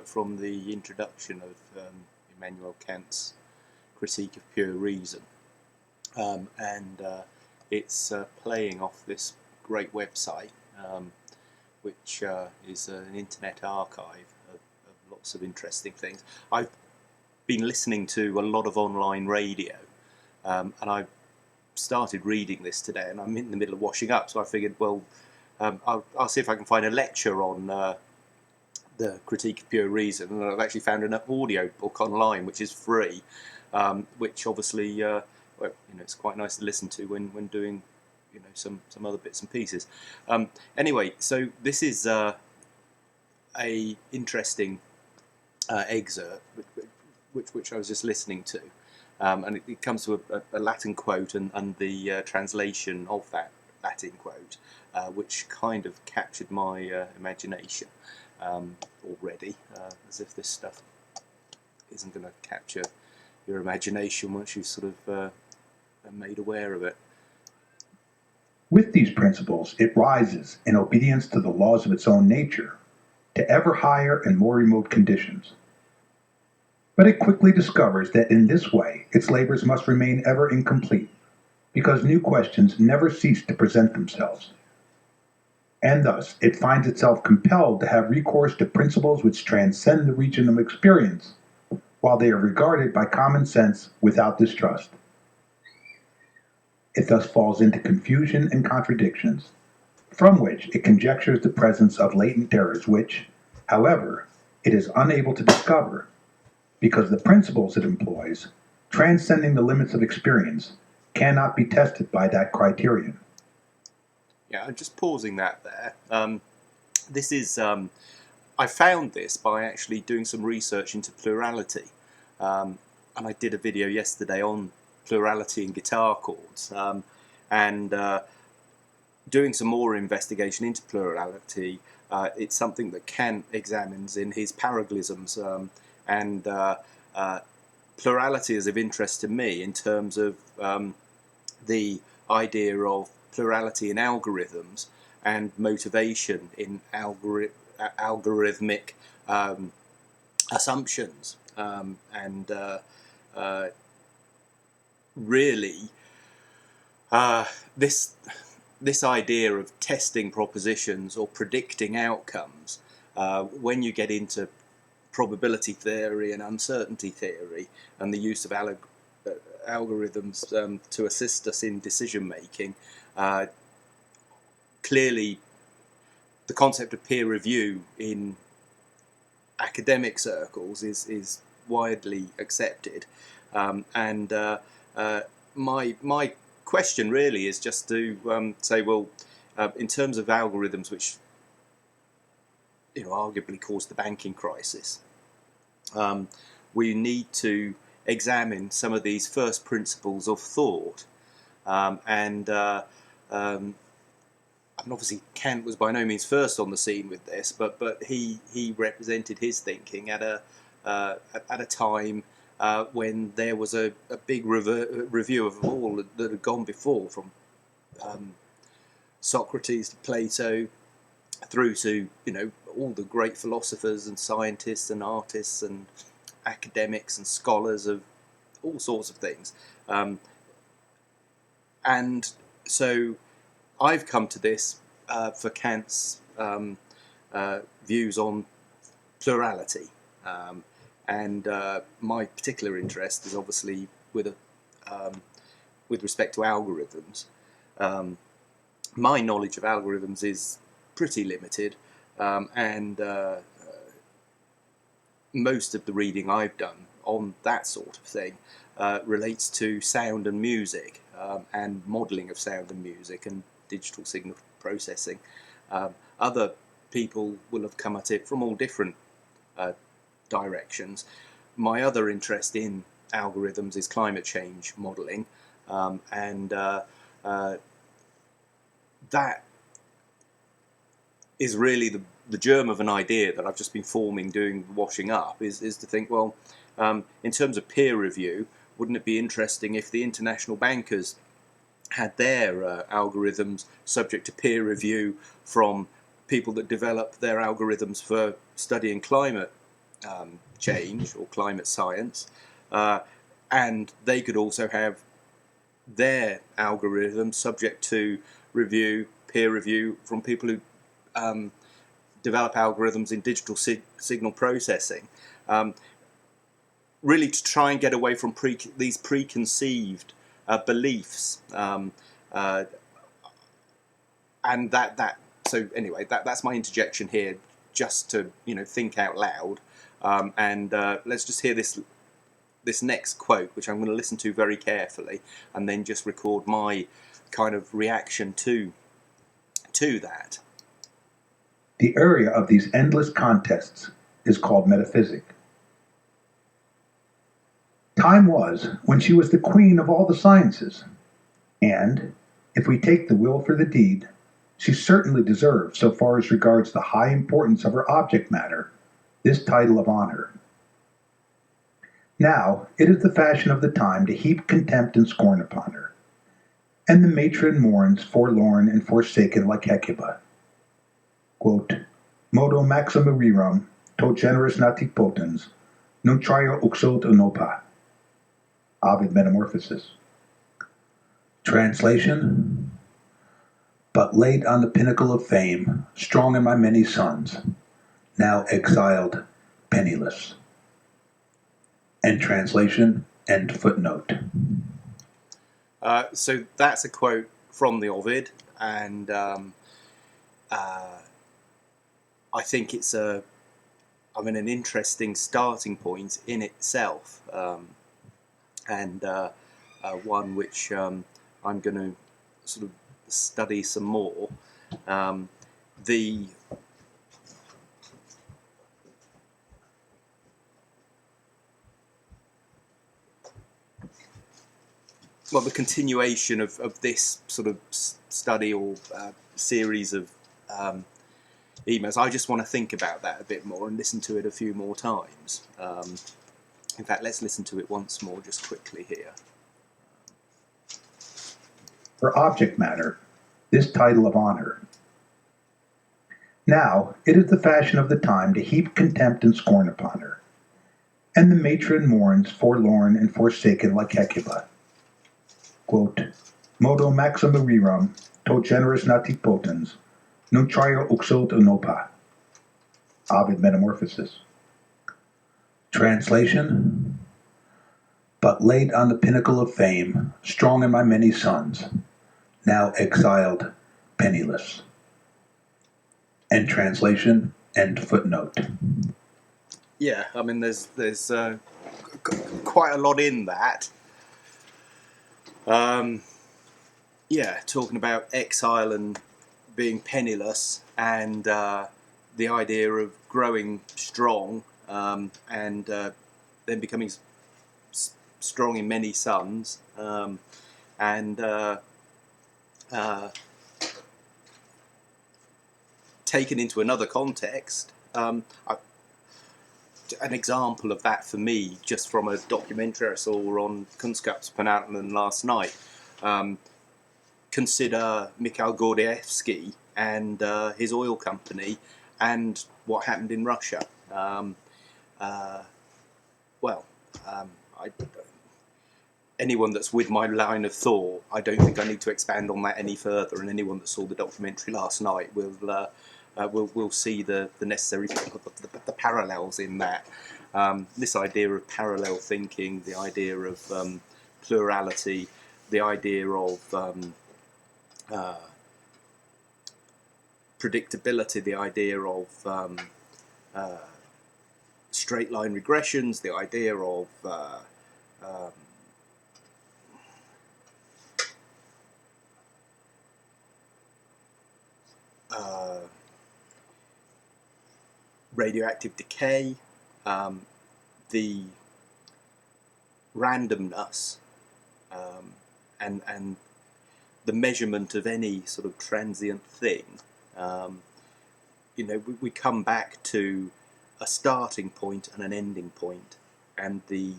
From the introduction of Immanuel Kant's Critique of Pure Reason, and it's playing off this great website, which is an internet archive of lots of interesting things. I've been listening to a lot of online radio, and I started reading this today, and I'm in the middle of washing up, so I figured, well, I'll see if I can find a lecture on the Critique of Pure Reason, and I've actually found an audio book online which is free, which obviously well, it's quite nice to listen to when doing some other bits and pieces. Anyway, so this is a interesting excerpt which I was just listening to, and it comes to a Latin quote and the translation of that Latin quote, which kind of captured my imagination already, as if this stuff isn't going to capture your imagination once you've sort of are made aware of it. With these principles, it rises in obedience to the laws of its own nature, to ever higher and more remote conditions. But it quickly discovers that in this way its labors must remain ever incomplete, because new questions never cease to present themselves. And thus it finds itself compelled to have recourse to principles which transcend the region of experience, while they are regarded by common sense without distrust. It thus falls into confusion and contradictions, from which it conjectures the presence of latent errors which, however, it is unable to discover, because the principles it employs, transcending the limits of experience, cannot be tested by that criterion. Yeah, I'm just pausing that there. This is, I found this by actually doing some research into plurality, and I did a video yesterday on plurality in guitar chords, and doing some more investigation into plurality. It's something that Kant examines in his Paroglisms, and plurality is of interest to me in terms of the idea of plurality in algorithms and motivation in algorithmic assumptions, and really this idea of testing propositions or predicting outcomes, when you get into probability theory and uncertainty theory and the use of algorithms to assist us in decision making, clearly the concept of peer review in academic circles is widely accepted, and my question really is just to say, well, in terms of algorithms which arguably caused the banking crisis, we need to examine some of these first principles of thought, and obviously Kant was by no means first on the scene with this, but he represented his thinking at a time when there was a big review of all that had gone before, from Socrates to Plato, through to all the great philosophers and scientists and artists and academics and scholars of all sorts of things, and so I've come to this for Kant's views on plurality, and my particular interest is obviously with respect to algorithms. My knowledge of algorithms is pretty limited, and most of the reading I've done on that sort of thing relates to sound and music, and modelling of sound and music and digital signal processing. Other people will have come at it from all different directions. My other interest in algorithms is climate change modelling, and that is really the germ of an idea that I've just been forming doing washing up, is to think, well, in terms of peer review, wouldn't it be interesting if the international bankers had their algorithms subject to peer review from people that develop their algorithms for studying climate change or climate science, and they could also have their algorithms subject to peer review from people who develop algorithms in digital signal processing, really to try and get away from these preconceived beliefs, and so anyway, that's my interjection here, just to think out loud, and let's just hear this next quote, which I'm going to listen to very carefully, and then just record my kind of reaction to that. The area of these endless contests is called metaphysic. Time was when she was the queen of all the sciences, and, if we take the will for the deed, she certainly deserved, so far as regards the high importance of her object matter, this title of honor. Now it is the fashion of the time to heap contempt and scorn upon her, and the matron mourns forlorn and forsaken like Hecuba. Quote, Modo maxima rerum, to generis nati potens, non trier uxot onopa. Ovid Metamorphosis. Translation: But late on the pinnacle of fame, strong in my many sons, now exiled, penniless. End translation, end footnote. So that's a quote from the Ovid, and I think it's an interesting starting point in itself, and one which I'm going to sort of study some more. The continuation of this sort of study or series of emails, I just want to think about that a bit more and listen to it a few more times. In fact, let's listen to it once more just quickly here. Her object matter, this title of honor. Now it is the fashion of the time to heap contempt and scorn upon her, and the matron mourns forlorn and forsaken like Hecuba. Quote, Modo maxima rerum, to generis nati potens, non trier uxot onopa. Ovid Metamorphosis. Translation: But late on the pinnacle of fame, strong in my many sons, now exiled, penniless. End translation, end footnote. Yeah, there's quite a lot in that. Talking about exile and being penniless, and the idea of growing strong, and then becoming strong in many sons, and taken into another context. An example of that for me, just from a documentary I saw on Kunskapspanelen last night. Consider Mikhail Gordievsky and his oil company and what happened in Russia. Anyone that's with my line of thought, I don't think I need to expand on that any further. And anyone that saw the documentary last night will see the necessary the parallels in that. This idea of parallel thinking, the idea of plurality, the idea of predictability, the idea of straight line regressions, the idea of radioactive decay, the randomness, and the measurement of any sort of transient thing. We come back to a starting point and an ending point, and the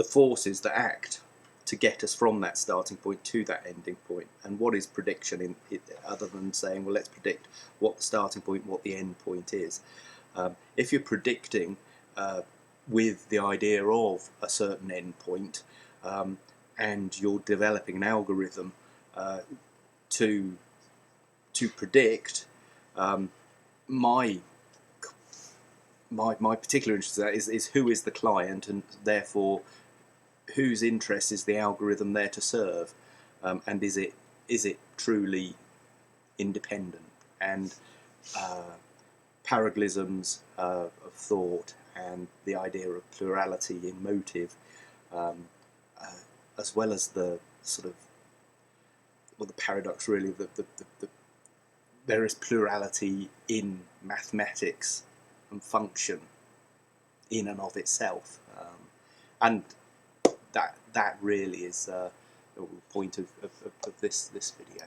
forces that act to get us from that starting point to that ending point. And what is prediction other than saying, well, let's predict what the starting point, what the end point is? If you're predicting with the idea of a certain end point, and you're developing an algorithm to predict, my particular interest in that is who is the client, and therefore whose interest is the algorithm there to serve, and is it truly independent? And paroglisms of thought and the idea of plurality in motive, as well as the sort of, well, the paradox really, there is plurality in mathematics and function in and of itself, and that really is the point of this video.